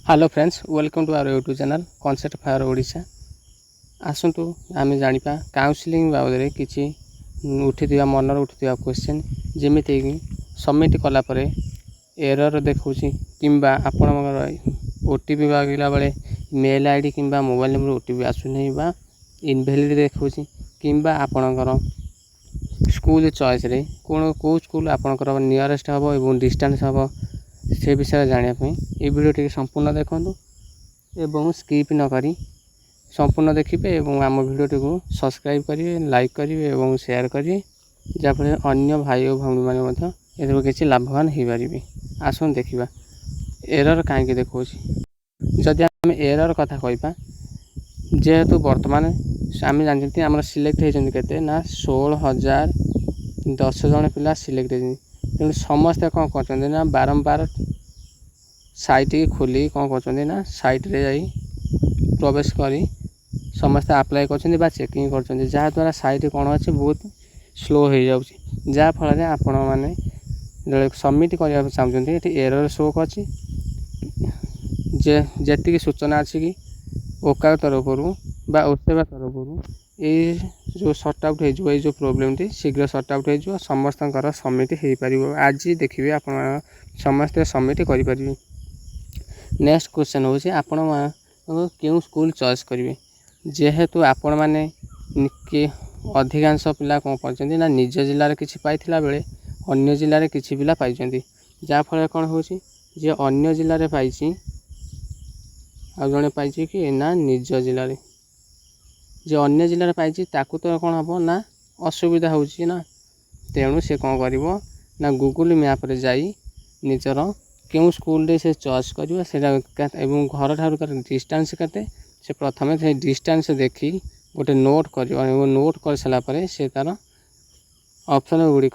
Hello friends, welcome to our YouTube channel concept fire Odisha. आसतु आम जाना काउंसलिंग बाबद किसी उठी मनर उठा क्वेश्चन जमीती सबमिट कलापर एरर देखा कि आपण ओटीपी मांगला बेले मेल आईडी कि मोबाइल नंबर ओटीपी आसुना इनभैलिड देखा कि आपणकर स्कूल चॉइस रे कौ स्कूल आपणकर नियरेस्ट हम और डिस्टेंस हम से विषय जानापी ये वीडियो संपूर्ण देखूँ एवं स्किप न करी संपूर्ण देखिए और आम वीडियो को सब्सक्राइब करेंगे, लाइक करेंगे और शेयर करेंगे जहाँफल अन्य भाई और भौणी मैंने किसी लाभवान हो पारे। आसन देखा एरर कहीं देखा जदि आम एरर कथा कहवा जेहेतु बर्तमान आम जानते आम सिलेक्ट होते ना 16,010 जन पिला सिलेक्ट होती तेणु समस्ते कौन कर ना बारंबार साइट की खोली कौन कर ना साइट रे जाई प्रवेश करी समस्ते अप्लाई कर चेकिंग कर जहाँद्वारा साइट कौन अच्छे बहुत स्लो हो जाऊँगी जहाँफल आपण मैंने सबमिट करने चाहते ये एरर शो कर जी सूचना अच्छी कि ओका तरफ ओसेवा तरफ ये जो सर्ट आउट हो जो प्रोब्लेम टी शीघ्र सर्ट आउट हो समस्त सबमिट हो पार। आज देखिए आप समस्ते सबमिट करें। नेक्स्ट क्वेश्चन हूँ आपण क्यों स्कूल चॉइस करेंगे जेहेतु आपण मैंने अधिकांश पिला कौन कर ना निज जिले किसी पाई बेले अन्य जिले किसी पिला पाई जहाँफल कौन हो अन्य जिले पाई जड़े पाई कि ना निज जिले जे अन्य जिले पाई ताकू तो कौन हम ना असुविधा होची ना तेणु से कौन कर ना गूगल मैप रे जाई निजर क्यों स्कूल रे से चॉइस कर घर ठार तार डिस्टेंस केते से प्रथम से डिस्टेंस देखी गोटे नोट कर नोट कर सारापर से तार ऑप्शन गुड़िक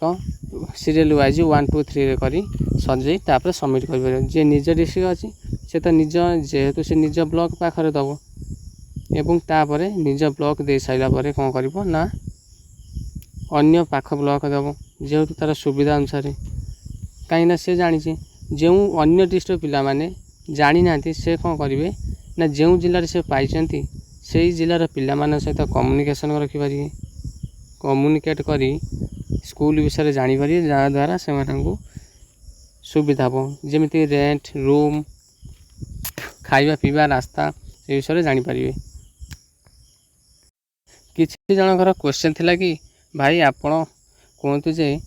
सीरियल वाइज 1 2 3 करी सजई तापर सबमिट कर जे निज डिस्ट्रिक्ट अच्छी से तो निज जेहेतु से निज ब्लॉक पाखे दब एवं तापर निज ब्लॉक दे सारा पर कौन कर ना अन्य पाख ब्लॉक दब जेहेतु तार सुविधा अनुसार कहीं से जानी जो अन्य डिस्ट्रिक्ट पिला माने जानी ना से कौन करेंगे ना जो जिले से पाई से जिलार पिला सहित कम्युनिकेशन रखिपारे कम्युनिकेट करी स्कूल विषय जानीपारे जहाँद्वारा से सुविधा हम जमी रेंट रूम खाଇବା पीवा रास्ता से विषय जानीपारे। किसी जनकर क्वेश्चन थिला कि भाई आपण कहतु जे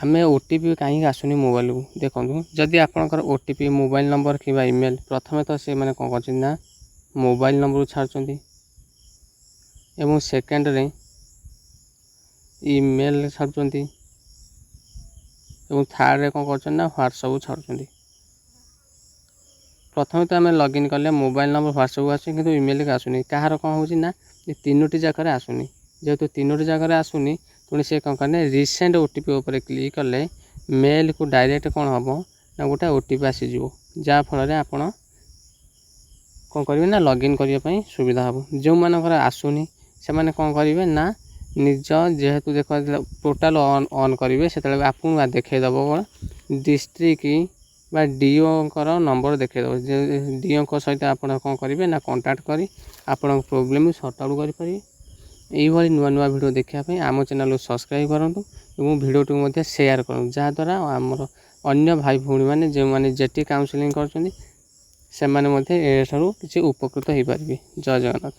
आम ओटीपी कहीं आसुनी मोबाइल को देखूँ जदि आपंकर ओटीपी मोबाइल नंबर कि इमेल प्रथम तो से मैंने कौन कर मोबाइल नंबर छाड़ुं एवं सेकेंड रे ईमेल छाड़ुं एवं थर्ड रे कौन कर व्हाट्सएप छाड़ुं। प्रथम तो आम लॉगिन कले मोबाइल नंबर व्हाट्सएप आस कि इमेल के आसुनी कहार कौन हो तीनोटी जगह आसुनी जेहेतु तीनोटी जगह आसुनी पुणी से कौन करने रिसेंट ओटीपी उपर क्लिक कले मेल को डायरेक्ट कौन हम ना गोटे ओटीपी आसीज जहाँफल आपण कौन करेंगे ना लॉगिन करने सुविधा हम जो मानकर आसुनी से मैंने कौन करेंगे ना निज जेहेतु देख टोटाल ऑन करेंगे से आपको देखईदेव डिस्ट्रिक्ट बा डीओ नंबर देखईदेव डीओ सहित आप कौन करेंगे ना कांटेक्ट करी आपण प्रोब्लेम सॉर्ट आउट करेंगे। यही नुआ नुआ वीडियो देखापी आम चैनल को सब्सक्राइब करूँ और वीडियो को शेयर करूँ जहाँद्वारा आमर अन्य भाई भौणी मैंने जो मैंने जेटी काउंसलिंग कर किसी उपकृत हो पारे। जय जगन्नाथ।